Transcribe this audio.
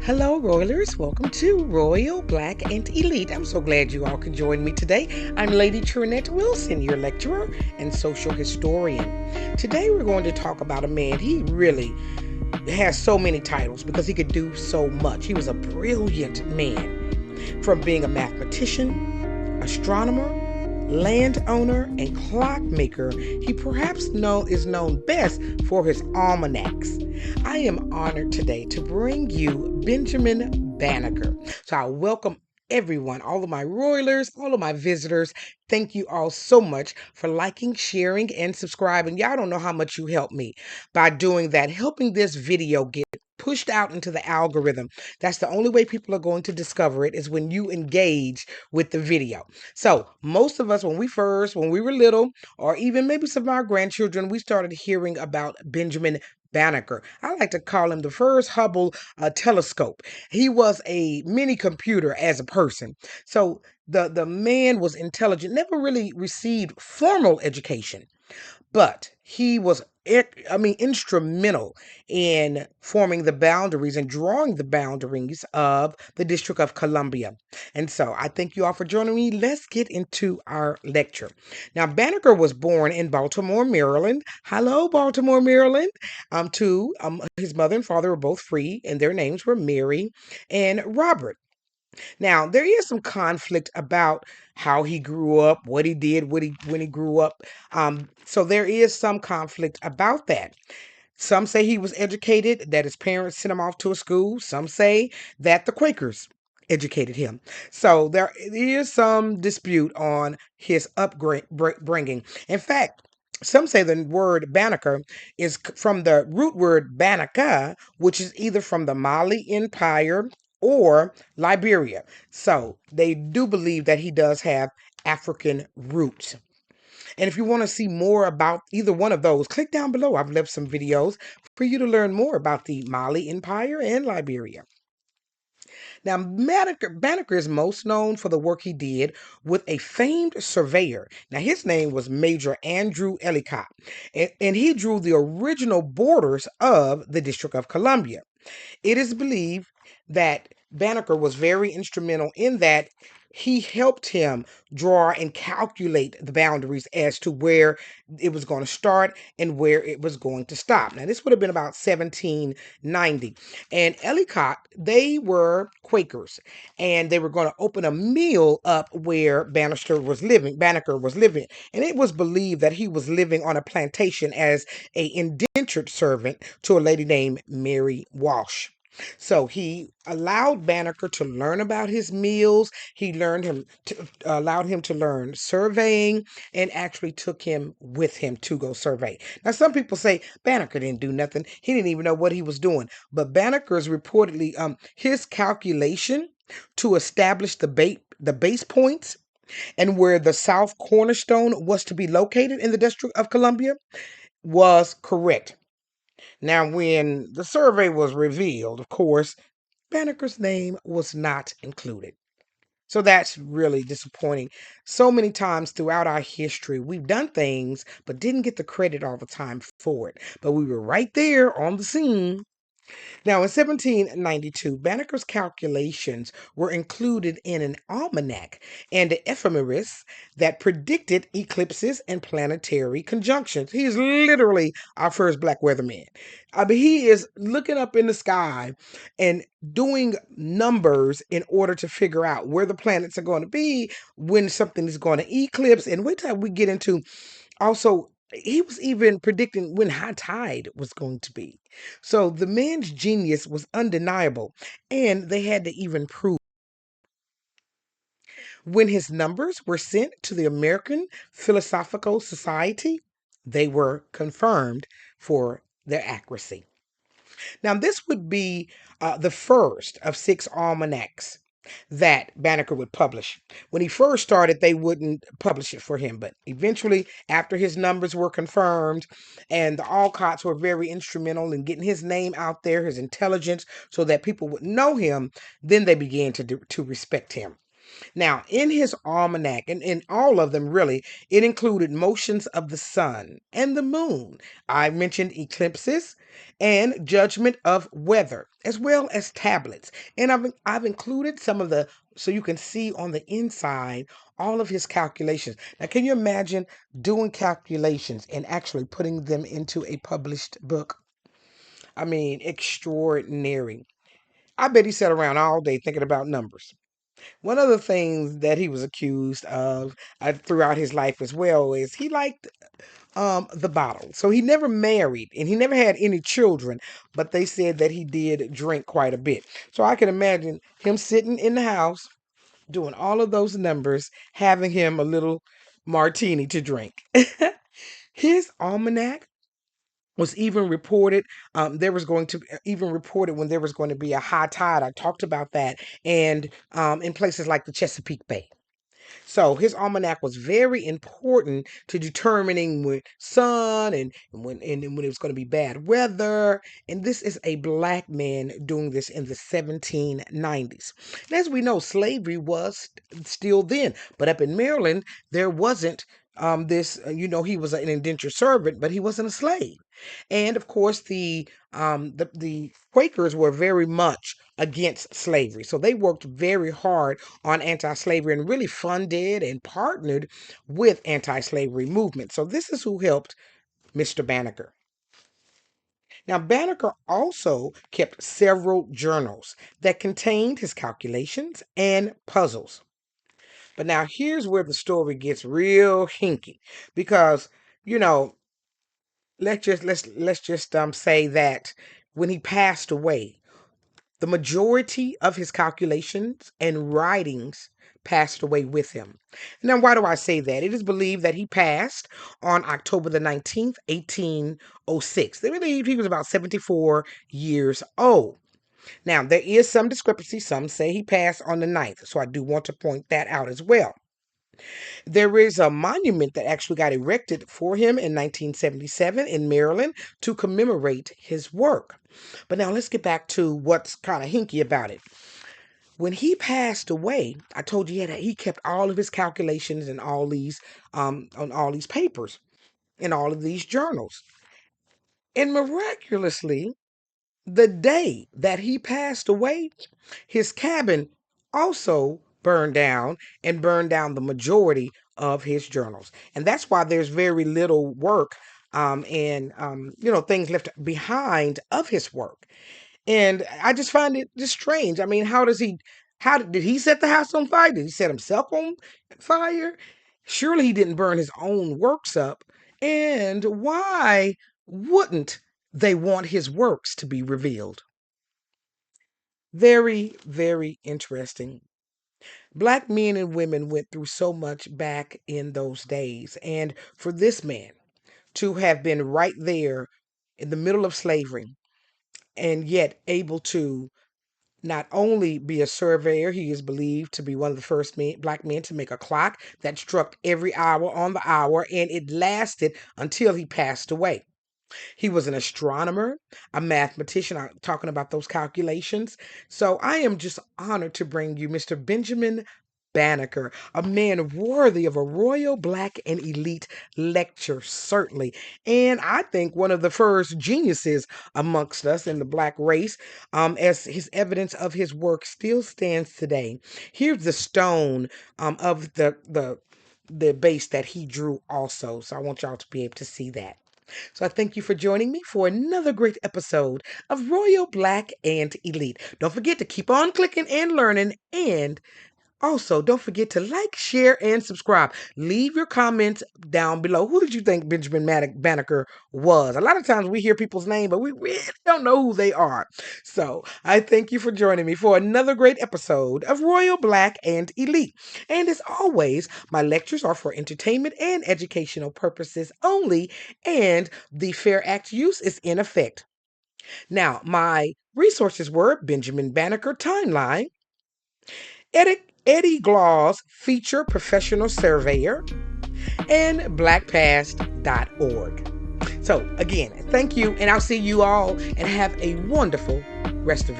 Hello, Royalers. Welcome to Royal, Black, and Elite. I'm so glad you all could join me today. I'm Lady TrenettWilson, your lecturer and social historian. Today we're going to talk about a man. He really has so many titles because he could do so much. He was a brilliant man. From being a mathematician, astronomer, landowner, and clockmaker, he perhaps is known best for his almanacs. I am honored today to bring you Benjamin Banneker. So I welcome everyone, all of my royalers, all of my visitors. Thank you all so much for liking, sharing, and subscribing. Y'all don't know how much you help me by doing that, helping this video get pushed out into the algorithm. That's the only way people are going to discover it, is when you engage with the video. So most of us, when we were little, or even maybe some of our grandchildren, we started hearing about Benjamin Banneker. I like to call him the first Hubble telescope. He was a mini computer as a person. So the man was intelligent, never really received formal education, but he was instrumental in forming the boundaries and drawing the boundaries of the District of Columbia. And so I thank you all for joining me. Let's get into our lecture. Now, Banneker was born in Baltimore, Maryland. Hello, Baltimore, Maryland. His mother and father were both free, and their names were Mary and Robert. Now, there is some conflict about how he grew up, what he did when he grew up. So there is some conflict about that. Some say he was educated, that his parents sent him off to a school. Some say that the Quakers educated him. So there is some dispute on his upbringing. In fact, some say the word Banneker is from the root word Banneker, which is either from the Mali Empire or Liberia. So they do believe that he does have African roots. And if you want to see more about either one of those, click down below. I've left some videos for you to learn more about the Mali Empire and Liberia. Now, Banneker is most known for the work he did with a famed surveyor. Now, his name was Major Andrew Ellicott, and he drew the original borders of the District of Columbia. It is believed that Banneker was very instrumental in that he helped him draw and calculate the boundaries as to where it was going to start and where it was going to stop. Now, this would have been about 1790. And Ellicott, they were Quakers, and they were going to open a mill up where Banneker was living. And it was believed that he was living on a plantation as a indentured servant to a lady named Mary Walsh. So he allowed Banneker to learn about his meals. He allowed him to learn surveying, and actually took him with him to go survey. Now, some people say Banneker didn't do nothing. He didn't even know what he was doing. But Banneker's reportedly, his calculation to establish the base points and where the South Cornerstone was to be located in the District of Columbia was correct. Now, when the survey was revealed, of course, Banneker's name was not included. So that's really disappointing. So many times throughout our history, we've done things, but didn't get the credit all the time for it. But we were right there on the scene. Now, in 1792, Banneker's calculations were included in an almanac and an ephemeris that predicted eclipses and planetary conjunctions. He is literally our first black weatherman. I mean, he is looking up in the sky and doing numbers in order to figure out where the planets are going to be, when something is going to eclipse. And wait till we get into also, he was even predicting when high tide was going to be. So the man's genius was undeniable, and they had to even prove. When his numbers were sent to the American Philosophical Society, they were confirmed for their accuracy. Now, this would be the first of 6 almanacs that Banneker would publish. When he first started, they wouldn't publish it for him, but eventually, after his numbers were confirmed, and the Alcotts were very instrumental in getting his name out there, his intelligence, so that people would know him, then they began to respect him. Now, in his almanac, and in all of them really, it included motions of the sun and the moon. I mentioned eclipses and judgment of weather, as well as tablets. And I've included some of the, so you can see on the inside all of his calculations. Now, can you imagine doing calculations and actually putting them into a published book? I mean, extraordinary. I bet he sat around all day thinking about numbers. One of the things that he was accused of throughout his life as well is he liked the bottle. So he never married and he never had any children, but they said that he did drink quite a bit. So I can imagine him sitting in the house doing all of those numbers, having him a little martini to drink. His almanac was even reported. There was going to even reported when there was going to be a high tide. I talked about that, and in places like the Chesapeake Bay. So his almanac was very important to determining when sun and when it was going to be bad weather. And this is a black man doing this in the 1790s. And as we know, slavery was still then, but up in Maryland, there wasn't this. He was an indentured servant, but he wasn't a slave. And of course, the Quakers were very much against slavery, so they worked very hard on anti-slavery and really funded and partnered with anti-slavery movement. So this is who helped Mr. Banneker. Now, Banneker also kept several journals that contained his calculations and puzzles. But now here's where the story gets real hinky because, you know, let's just say that when he passed away, the majority of his calculations and writings passed away with him. Now, why do I say that? It is believed that he passed on October the 19th, 1806. They believe he was about 74 years old. Now, there is some discrepancy. Some say he passed on the 9th, so I do want to point that out as well. There is a monument that actually got erected for him in 1977 in Maryland to commemorate his work. But now let's get back to what's kind of hinky about it. When he passed away, I told you he kept all of his calculations and all these on all these papers in all of these journals. And miraculously, the day that he passed away, his cabin also burned down and burned down the majority of his journals. And that's why there's very little work and things left behind of his work. And I just find it just strange. I mean, did he set the house on fire? Did he set himself on fire? Surely he didn't burn his own works up. And why wouldn't they want his works to be revealed? Very, very interesting. Black men and women went through so much back in those days. And for this man to have been right there in the middle of slavery and yet able to not only be a surveyor, he is believed to be one of the first black men to make a clock that struck every hour on the hour, and it lasted until he passed away. He was an astronomer, a mathematician. I'm talking about those calculations. So I am just honored to bring you Mr. Benjamin Banneker, a man worthy of a royal black and elite lecture, certainly. And I think one of the first geniuses amongst us in the black race, as his evidence of his work still stands today. Here's the stone of the base that he drew also. So I want y'all to be able to see that. So I thank you for joining me for another great episode of Royal Black and Elite. Don't forget to keep on clicking and learning, and also don't forget to like, share, and subscribe. Leave your comments down below. Who did you think Benjamin Banneker was? A lot of times we hear people's name, but we really don't know who they are. So I thank you for joining me for another great episode of Royal Black and Elite. And as always, my lectures are for entertainment and educational purposes only, and the Fair Act use is in effect. Now, my resources were Benjamin Banneker Timeline, Eddie Glau's Feature Professional Surveyor, and blackpast.org. So, again, thank you, and I'll see you all and have a wonderful rest of